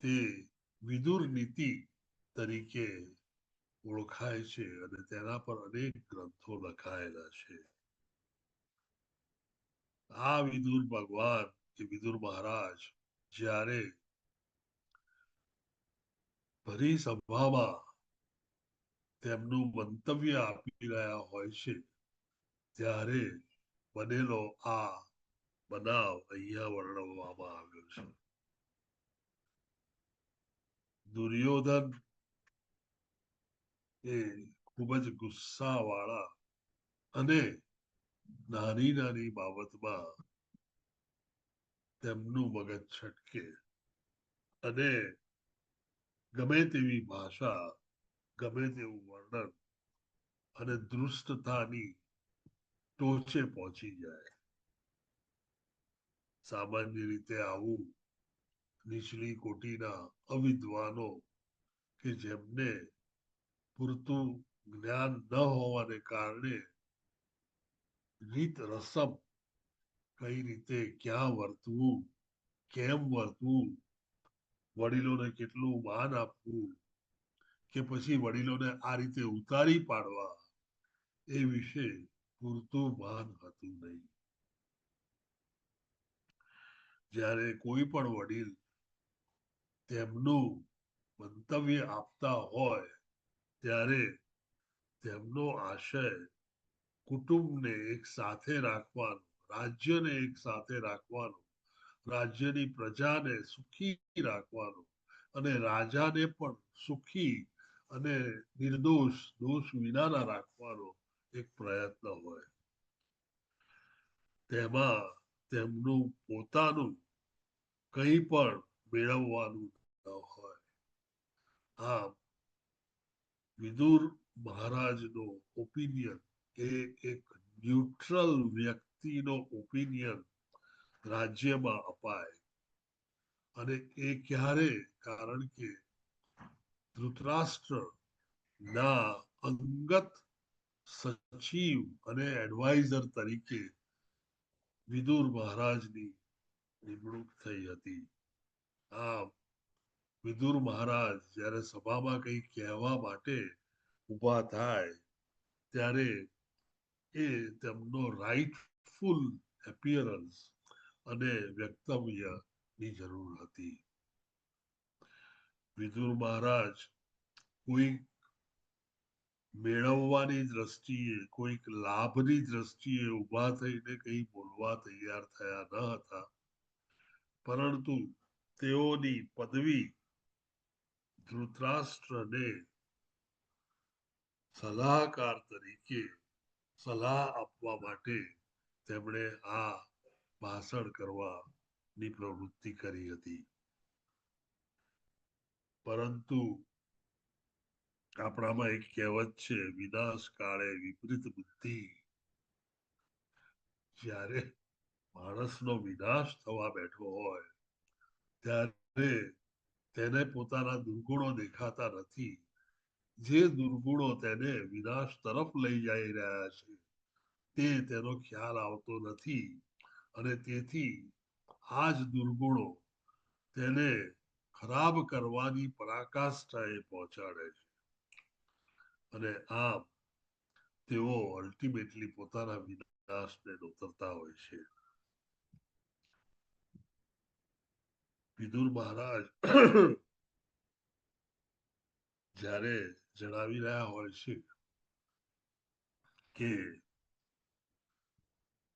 Speaker 1: તે વિદુર નીતિ તરીકે ઓળખાય છે અને તેના પર અનેક ગ્રંથો લખાયેલા છે. આ વિદુર ભગવાન કે વિદુર મહારાજ જ્યારે ભરી સભામાં તેમનું મંતવ્ય આપી રહ્યા હોય છે, ત્યારે બનેલો આ બનાવ અહીંયા વર્ણવવામાં આવ્યો છે. દુર્યોધન એ ખૂબ જ ગુસ્સાવાળા અને નાની નાની બાબતમાં તેમનું મગજ છટકે અને ગમે તેવી ભાષા, ગમે તેવું વર્ણન અને દૃષ્ટતાની ટોચે પહોંચી જાય. સામાન્ય રીતે આવું નીચલી કોટીના અવિદ્વાનો કે જેમને પૂરતું જ્ઞાન ન હોવાને કારણે રીત રસમ, કઈ રીતે ક્યાં વર્તવું, કેમ વર્તવું, વડીલોને કેટલું માન આપવું કે પછી વડીલોને આ રીતે ઉતારી પાડવા, એ વિશે પૂરતું ભાન હતું નહીં. જ્યારે કોઈ પણ વડીલ તેમનું મંતવ્ય આપતા હોય, ત્યારે તેમનો આશય કુટુંબને એક સાથે રાખવાનો, રાજ્યને એક સાથે રાખવાનો, રાજ્યની પ્રજાને સુખી રાખવાનો અને રાજાને પણ સુખી અને નિર્દોષ, દોષ વિનાના રાખવાનો એક પ્રયત્ન હોય. તેમાં તેમનું પોતાનું કંઈ પણ મેળવવાનું ન હોય. આમ વિદુર મહારાજનો ઓપિનિયન એ એક ન્યુટ્રલ વ્યક્તિનો ઓપિનિયન રાજ્યમાં અપાય અને એ ક્યારે, કારણ કે ધૃતરાષ્ટ્ર ના અંગત સચિવ અને એડવાઇઝર તરીકે વિદુર મહારાજની નિમણૂક થઈ હતી. આમ વિદુર મહારાજ જ્યારે સભામાં કંઈ કહેવા માટે ઊભા થાય, ત્યારે એ તેમનો રાઇટફુલ એપિયરન્સ અને વ્યક્તવ્યની જરૂર હતી. વિદુર મહારાજ કોઈ મેળવવાની દ્રષ્ટિએ, કોઈક લાભની દ્રષ્ટિએ ઊભા થઈને કંઈ બોલવા તૈયાર થયા ન હતા, પરંતુ તેઓની પદવી ધૃતરાષ્ટ્રને સલાહકાર તરીકે સલાહ આપવા માટે તેમણે આ ભાષણ કરવાની પ્રવૃત્તિ કરી હતી. પરંતુ આપણામાં એક કહેવત છે, વિનાશ કાળે વિપરીત બુદ્ધિ. જ્યારે માણસનો વિનાશ થવા બેઠો હોય, ત્યારે તેને પોતાના દુર્ગુણો દેખાતા નથી. જે દુર્ગુણો તેને વિનાશ તરફ લઈ જઈ રહ્યા છે, તે તેનો ખ્યાલ આવતો નથી અને તેથી આ જ દુર્ગુણો તેને ખરાબ કરવાની પરાકાષ્ઠાએ પહોંચાડે છે અને આમ તેઓ અલ્ટિમેટલી પોતાના વિનાશને નોતરતા હોય છે. વિદુર મહારાજ જ્યારે જણાવી રહ્યા હોય છે કે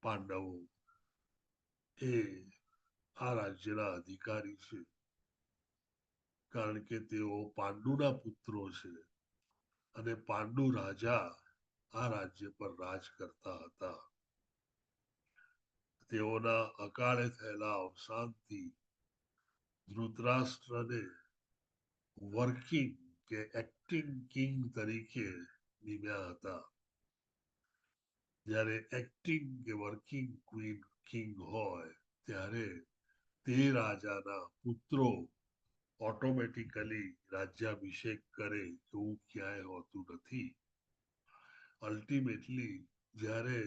Speaker 1: પાંડવો એ આ રાજ્યના અધિકારી છે, કારણ કે તેઓ પાંડુના પુત્રો છે અને પાંડુ રાજા આ રાજ્ય પર રાજ કરતા હતા. તેઓના અકાળે થયેલા અવસાનથી ધૃતરાષ્ટ્રને વર્કિંગ કે એક્ટિંગ કિંગ તરીકે નિમ્યા હતા. જ્યારે એક્ટિંગ કે વર્કિંગ ક્વીન કિંગ હોય ત્યારે તે રાજાના પુત્રો ઓટોમેટિકલી રાજ્યાભિષેક કરે એવું ક્યાંય હોતું નથી. અલ્ટિમેટલી જ્યારે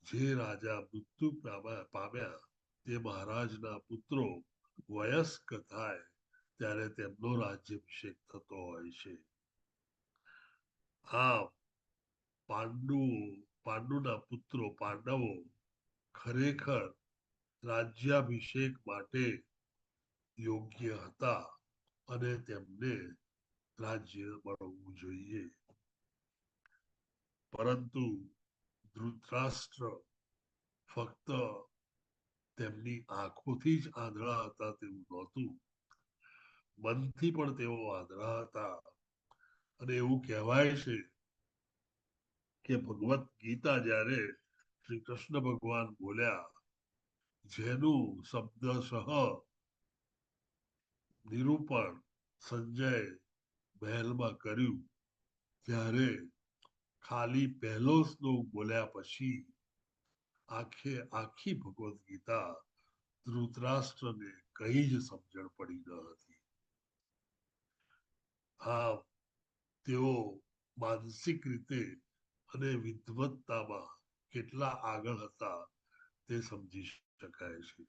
Speaker 1: જે રાજા મૃત્યુ પામ્યા તે મહારાજના પુત્રો વયસ્ક થાય ત્યારે તેમનો રાજ્યાભિષેક થતો હોય છે. આમ પાંડુના પુત્રો પાંડવો ખરેખર રાજ્યાભિષેક માટે યોગ્ય હતા અને તેમને રાજ્ય મળવું જોઈએ. પરંતુ ધૃતરાષ્ટ્ર ફક્ત તેમની આંખોથી જ આંધળા હતા તેવું નહોતું, મનથી પણ તેઓ આંધળા હતા. અને એવું કહેવાય છે કે ભગવત ગીતા જ્યારે શ્રી કૃષ્ણ ભગવાન બોલ્યા, જેનું શબ્દશઃ નિરૂપણ સંજય મહેલમાં કર્યું, ત્યારે ખાલી પહેલો શ્લોક બોલ્યા પછી આખી ભગવત ગીતા ધૃતરાષ્ટ્રને કઈ જ સમજણ પડી ન હતી. આમ તેઓ માનસિક રીતે અને વિદ્વત્તામાં કેટલા આગળ હતા તે સમજી શકાય છે.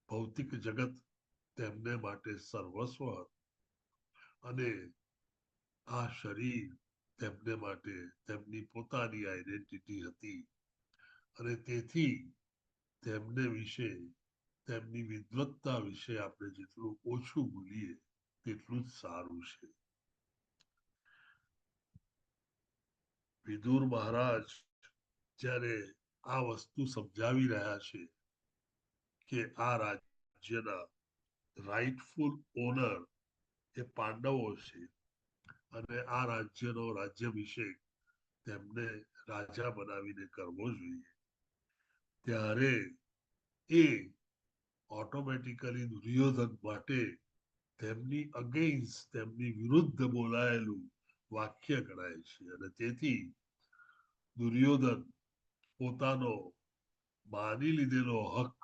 Speaker 1: ભૌતિક જગત તેમને માટે સર્વસ્વ અને આ શરીર તેમને માટે તેમની પોતાની આઈડેન્ટિટી હતી અને તેથી તેમને વિશે તેમની વિદ્વત્તા વિશે આપણે જેટલું ઓછું બોલીએ તેટલું જ સારું છે. વિદુર મહારાજ જ્યારે આ વસ્તુ સમજાવી રહ્યા છે કે આ રાજ્યના રાઇટફુલ ઓનર એ પાંડવો છે અને આ રાજ્યનો રાજ્યાભિષેક તેમને રાજા બનાવીને કરવો જોઈએ, ત્યારે એ ઓટોમેટિકલી દુર્યોધન માટે તેમની અગેન્સ્ટ તેમની વિરુદ્ધ બોલાયેલું વાક્ય ગણાય છે અને તેથી દુર્યોધન પોતાનો માની લીધેલો હક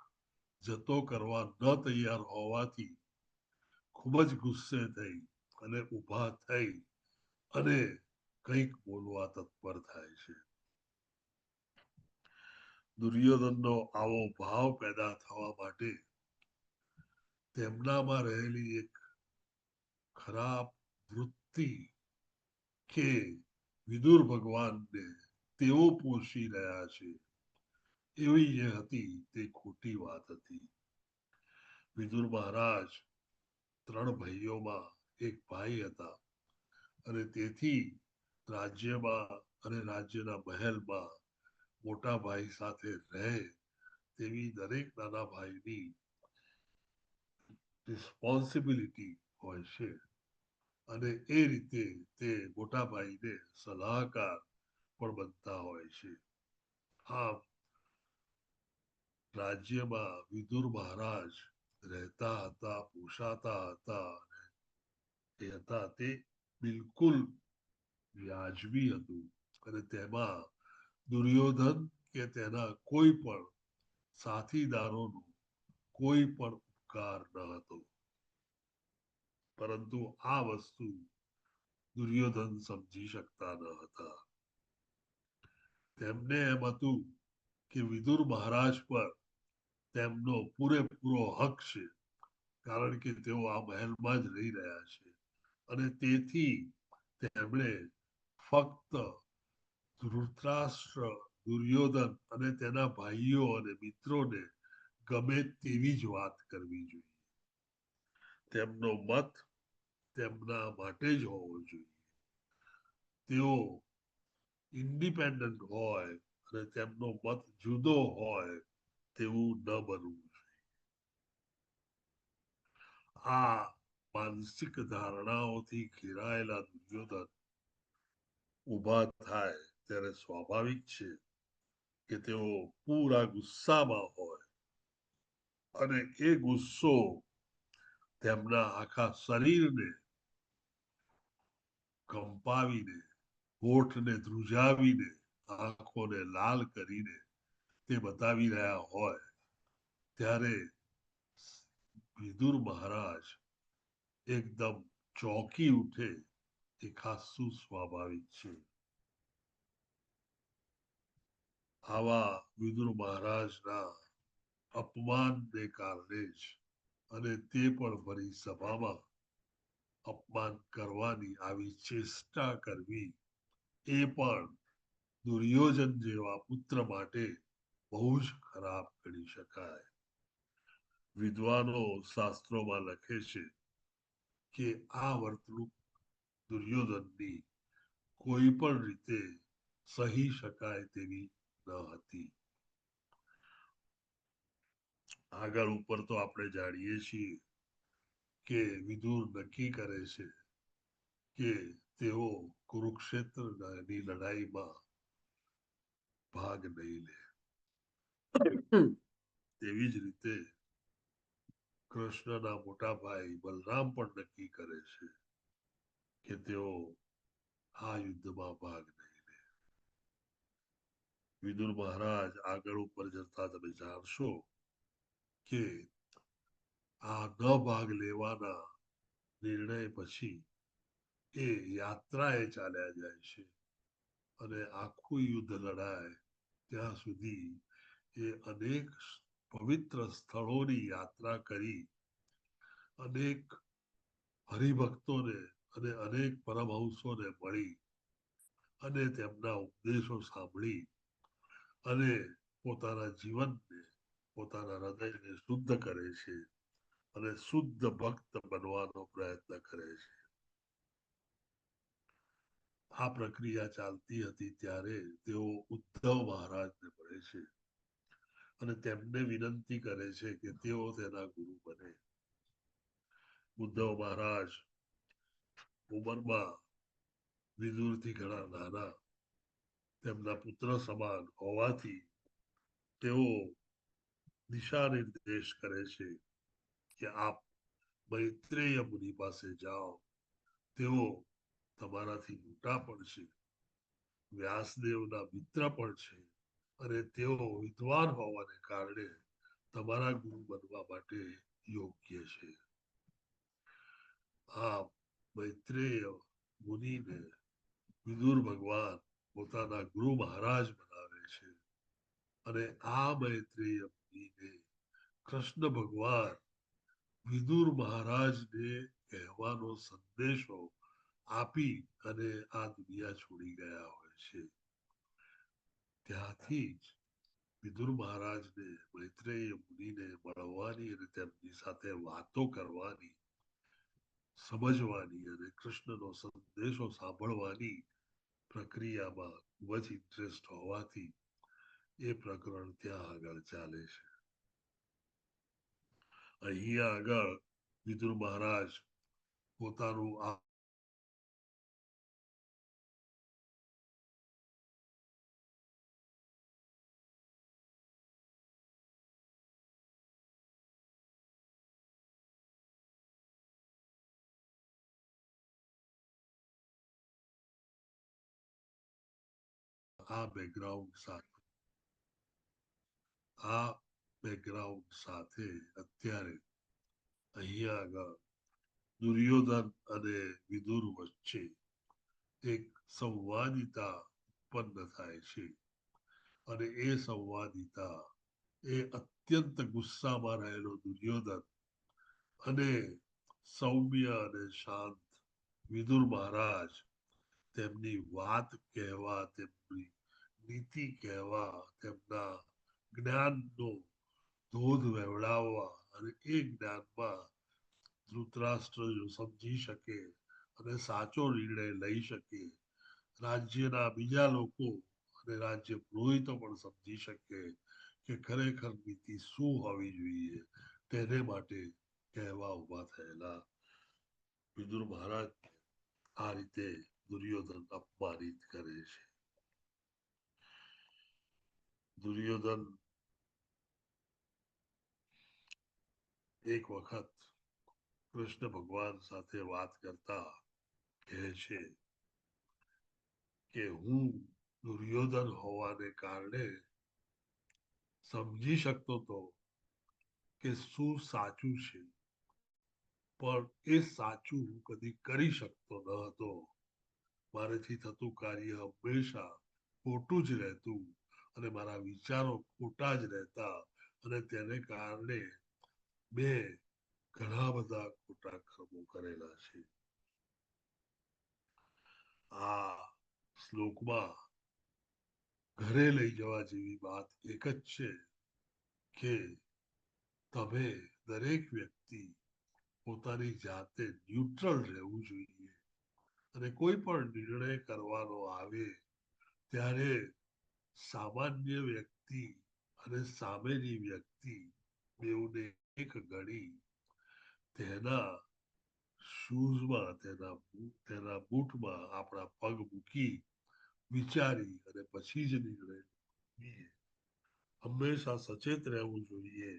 Speaker 1: જતો કરવા ન તૈયાર હોવાથી ખૂબ જ ગુસ્સે થઈ અને ઊભા થઈ અને કંઈક બોલવા તત્પર થાય છે. દુર્યોધનનો આવો ભાવ પેદા થવા માટે તેમનામાં રહેલી એક ખરાબ વૃત્તિ કે વિદુર ભગવાનને તેઓ પોષી રહ્યા છે એવી જે હતી તે ખોટી વાત હતી. વિદુર મહારાજ 3 ભાઈઓમાં એક ભાઈ હતા અને તેથી રાજ્યમાં અને રાજ્યના મહેલમાં મોટા ભાઈ સાથે રહે તેવી દરેક નાના ભાઈની રિસ્પોન્સિબિલિટી હોય છે અને એ રીતે તે મોટા ભાઈને સલાહકાર પણ બનતા હોય છે. આમ રાજ્યમાં વિદુર મહારાજ રહેતા હતા, પોષાતા હતા એ હતા તે બિલકુલ વ્યાજબી હતું અને તેમાં દુર્યોધન કે તેના કોઈ પણ સાથીદારોનો કોઈ પણ ઉપકાર ન હતો. પરંતુ આ વસ્તુ દુર્યોધન સમજી શકતા ન હતા. તેમને એમ હતું કે વિદુર મહારાજ પર તેમનો પૂરેપૂરો હક છે, કારણ કે તેઓ આ મહેલમાં જ રહી રહ્યા છે અને તેથી તેમણે ફક્ત ધૃતરાષ્ટ્ર, દુર્યોધન અને તેના ભાઈઓ અને મિત્રોને ગમે તેવી જ વાત કરવી જોઈએ. તેમનો મત તેમના માટે જ હોવો જોઈએ. તેઓ ઇન્ડિપેન્ડન્ટ હોય અને તેમનો મત જુદો હોય તેવું ન બનવું જોઈએ. આ માનસિક ધારણાઓથી ઘેરાયેલા દુર્યોધન ઊભા થાય ત્યારે સ્વાભાવિક છે કે તેઓ પૂરા ગુસ્સામાં હોય અને એ ગુસ્સો તેમના આખા શરીરને કંપાવીને, હોઠને ધ્રુજાવીને, આંખોને લાલ કરીને તે બતાવી રહ્યા હોય ત્યારે વિદુર મહારાજ એકદમ ચોંકી ઉઠે એ ખાસું સ્વાભાવિક છે. આવા વિદુર મહારાજના અપમાનને કારણે જ, અને તે પણ ભરી સભામાં અપમાન કરવાની આવી ચેષ્ટા કરવી એ પણ દુર્યોધન જેવા પુત્ર માટે બહુ જ ખરાબ ગણી શકાય. વિદ્વાનો શાસ્ત્રોમાં લખે છે કે આ વર્તણૂક દુર્યોધનની કોઈ પણ રીતે સહી શકાય તેવી ન હતી. આગળ ઉપર તો આપણે જાણીએ છીએ કે વિદુર નક્કી કરે છે કે તેઓ કુરુક્ષેત્રની લડાઈમાં ભાગ નહીં લે. તેવી જ રીતે કૃષ્ણના મોટા ભાઈ બલરામ પણ નક્કી કરે છે કે તેઓ આ યુદ્ધમાં ભાગ નહીં લે. વિદુર મહારાજ આગળ ઉપર જતા તમે જાણશો કે આ ન ભાગ લેવાના નિર્ણય પછી એ યાત્રાએ ચાલ્યા જાય છે અને આખું યુદ્ધ લડાય ત્યાં સુધી એ અનેક પવિત્ર સ્થળોની યાત્રા કરી અનેક હરિભક્તોને અને અનેક પરમહંસોને મળી અને તેમના ઉપદેશો સાંભળી અને પોતાના જીવનને, પોતાના હૃદયને શુદ્ધ કરે છે અને શુદ્ધ ભક્ત બનવાનો પ્રયત્ન કરે છે. આ પ્રક્રિયા ચાલતી હતી ત્યારે તેઓ ઉદ્ધવ મહારાજને મળે છે અને તેમને વિનંતી કરે છે કે તેઓ તેના ગુરુ બને. ઉદ્ધવ મહારાજ ઉંમરમાં વિદુરથી ઘણા નાના, તેમના પુત્ર સમાન હોવાથી તેઓ દિશા નિર્દેશ કરે છે કે આપ મૈત્રેય મુનિ પાસે જાઓ. તેઓ તમારાથી મોટા પણ છે, વ્યાસદેવના મિત્ર પણ છે અને તેઓ વિદ્વાન હોવાને કારણે તમારા ગુરુ બનવા માટે યોગ્ય છે. આ મૈત્રેય મુનિને વિદુર ભગવાન પોતાના ગુરુ મહારાજ બનાવે છે અને આ મૈત્રેય મુનિને કૃષ્ણ ભગવાન વિદુર મહારાજને કહેવાનો સંદેશો આપી અને આ દુનિયા છોડી ગયા હોય છે. ત્યાંથી જ વિદુર મહારાજને મૈત્રેય મુનિને મળવાની અને તેમની સાથે વાતો કરવાની, સમજવાની અને કૃષ્ણનો સંદેશો સાંભળવાની પ્રક્રિયામાં ખૂબ જ ઇન્ટરેસ્ટ હોવાથી એ પ્રકરણ ત્યાં આગળ ચાલે છે. અહીંયા આગળ વિદુર મહારાજ પોતાનું આ બેકગ્રાઉન્ડ સાથે અત્યારે અહીંયા આગળ દુર્યોધન અને વિદુર વચ્ચે એક સંવાદિતા ઉત્પન્ન થાય છે અને એ સંવાદિતા એ અત્યંત ગુસ્સામાં રહેલો દુર્યોધન અને સૌમ્ય અને શાંત વિદુર મહારાજ તેમની વાત કહેવા, તેમની નીતિ કહેવા, તેમના જ્ઞાનનો ધોધ વહેવડાવવા અને એ જ્ઞાનમાં ધૃતરાષ્ટ્ર જો સમજી શકે અને સાચો નિર્ણય લઈ શકે, રાજ્યના બીજા લોકો અને રાજ્ય પુરોહિતો પણ સમજી શકે કે ખરેખર નીતિ શું હોવી જોઈએ, તેને માટે કહેવા ઉભા થયેલા વિદુર મહારાજ આ રીતે દુર્યોધન અપમાનિત કરે છે. દુર્યોધન એક વખત કૃષ્ણ ભગવાન સાથે વાત કરતા કહે છે કે હું દુર્યોધન હોવાને કારણે સમજી શકતો હતો કે શું સાચું છે, પણ એ સાચું હું કદી કરી શકતો ન હતો. મારાથી થતું કાર્ય હંમેશા ખોટું જ રહેતું અને મારા વિચારો ખોટા જ રહેતા અને તેને કારણે મેં ઘણા બધા ખોટા કર્મો કરેલા છે. આ શ્લોકમાં ઘરે લઈ જવા જેવી વાત એક જ છે કે તમે દરેક વ્યક્તિ પોતાની જાતે ન્યુટ્રલ રહેવું જોઈએ અને કોઈ પણ નિર્ણય કરવાનો આવે ત્યારે સામાન્ય વ્યક્તિ અને સામેની વ્યક્તિ બેઉને એક ગણી તેના શૂઝમાં, તેના બૂટમાં આપણા પગ મૂકી વિચારી અને પછી જ નિર્ણય લઈએ. હંમેશા સચેત રહેવું જોઈએ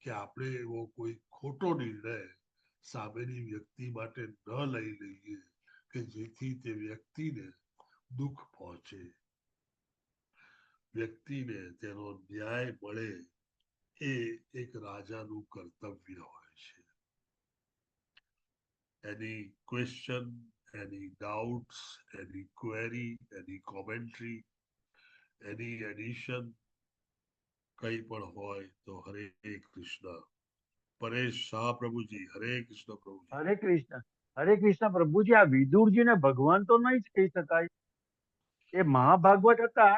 Speaker 1: કે આપણે એવો કોઈ ખોટો નિર્ણય સામેની વ્યક્તિ માટે ન લઈ લઈએ કે જેથી તે વ્યક્તિને દુઃખ પહોંચે, વ્યક્તિને તેનો ન્યાય મળે. એ એક રાજાનું કર્તવ્ય હોય છે. Any question, any doubts, any query, any commentary, any addition, કઈ પણ હોય તો હરે કૃષ્ણ. પરેશ શાહ પ્રભુજી, હરે કૃષ્ણ પ્રભુજી.
Speaker 6: હરે કૃષ્ણ પ્રભુજી. આ વિદુરજીને ભગવાન તો નહીં જ કહી શકાય, એ મહાભાગવત હતા.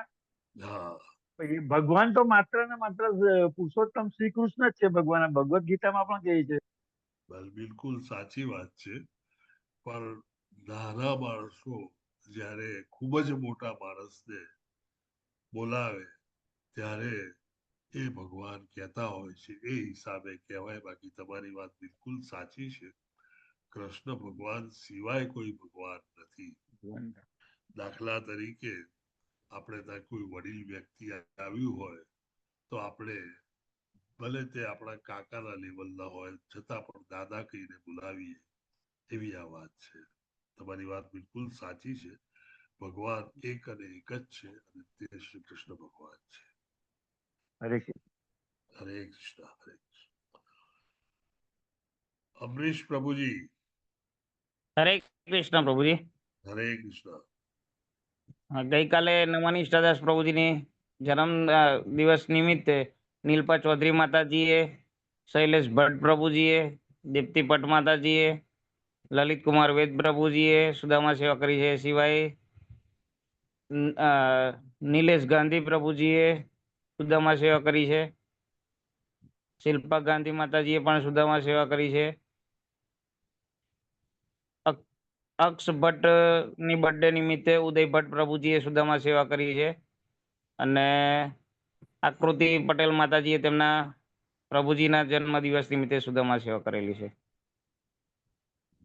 Speaker 6: એ ભગવાન તો માત્ર ને માત્ર પુરુષોત્તમ શ્રી કૃષ્ણ જ છે. ભગવાન ભગવદ ગીતામાં પણ કહે છે.
Speaker 1: બિલકુલ સાચી વાત છે, પણ નાના માણસો જ્યારે ખૂબ જ મોટા માણસને બોલાવે ત્યારે એ ભગવાન કહેતા હોય છે, એ હિસાબે કહેવાય. બાકી તમારી વાત બિલકુલ સાચી છે. કૃષ્ણ ભગવાન સિવાય કોઈ ભગવાન નથી. દાખલા તરીકે આપણે ત્યાં કોઈ વડીલ વ્યક્તિ આવ્યું હોય તો આપણે ભલે તે આપણા કાકાના લેવલના હોય છતાં પણ દાદા કહીને બોલાવીએ. એવી આ વાત છે. તમારી વાત બિલકુલ સાચી છે. ભગવાન એક અને એક જ છે અને તે શ્રી કૃષ્ણ ભગવાન છે.
Speaker 6: હરે કૃષ્ણ.
Speaker 1: હરે કૃષ્ણ. હરે કૃષ્ણ. અમરીશ પ્રભુજી.
Speaker 10: હરે કૃષ્ણ પ્રભુજી.
Speaker 1: હરે કૃષ્ણ.
Speaker 10: ગઈકાલે નમાની ઇષ્ટાદાસ પ્રભુજીની જન્મ દિવસ નિમિત્તે નીલપા ચૌધરી માતાજીએ, શૈલેષ ભટ્ટ પ્રભુજીએ, દીપ્તિ ભટ્ટ માતાજીએ, લલિત કુમાર વેદ પ્રભુજીએ સુદામા સેવા કરી છે. સિવાય નિલેશ ગાંધી પ્રભુજીએ સુદામા સેવા કરી છે. શિલ્પા ગાંધી માતાજીએ પણ સુદામા સેવા કરી છે. અક્ષ ભટ્ટ ની બર્થડે નિમિત્તે ઉદય ભટ્ટ પ્રભુજીએ સુદામા સેવા કરી છે અને આકૃતિ પટેલ માતાજીએ તેમના પ્રભુજીના જન્મ દિવસ નિમિત્તે સુદામા સેવા કરેલી છે.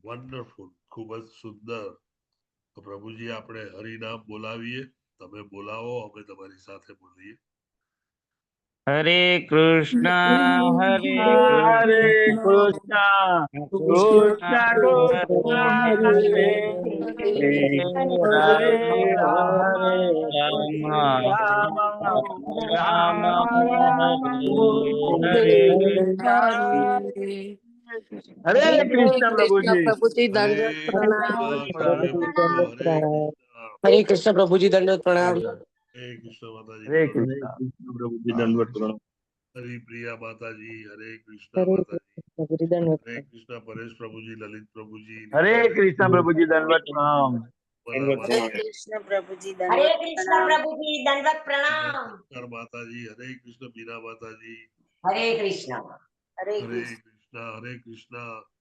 Speaker 1: વન્ડરફુલ, ખૂબ જ સુંદર. તો પ્રભુજી આપણે હરિનામ બોલાવીએ. તમે બોલાવો, અમે તમારી સાથે બોલીએ.
Speaker 10: હરે કૃષ્ણ હરે
Speaker 6: કૃષ્ણ કૃષ્ણ હરે કૃષ્ણ પ્રભુજી.
Speaker 18: હરે કૃષ્ણ પ્રભુજી દંડવત પ્રણામ.
Speaker 1: હરે કૃષ્ણ માતાજી.
Speaker 7: હરે કૃષ્ણ પ્રભુજી દંડવત પ્રણામ.
Speaker 1: हरिप्रिया माता जी, हरे कृष्णा माता जी, हरे कृष्णा परेश प्रभु जी, ललित प्रभु जी,
Speaker 6: हरे कृष्ण प्रभु जी दंडवत प्रणाम।
Speaker 15: हरे कृष्ण प्रभु जी
Speaker 19: हरे
Speaker 15: दंडवत
Speaker 19: कृष्ण
Speaker 15: प्रणाम।
Speaker 19: प्रभु जी दंडवत प्रणाम।
Speaker 1: शंकर माता जी, हरे कृष्ण बीना माता जी,
Speaker 19: हरे कृष्ण
Speaker 15: हरे
Speaker 1: हरे
Speaker 15: कृष्ण
Speaker 1: कृष्णा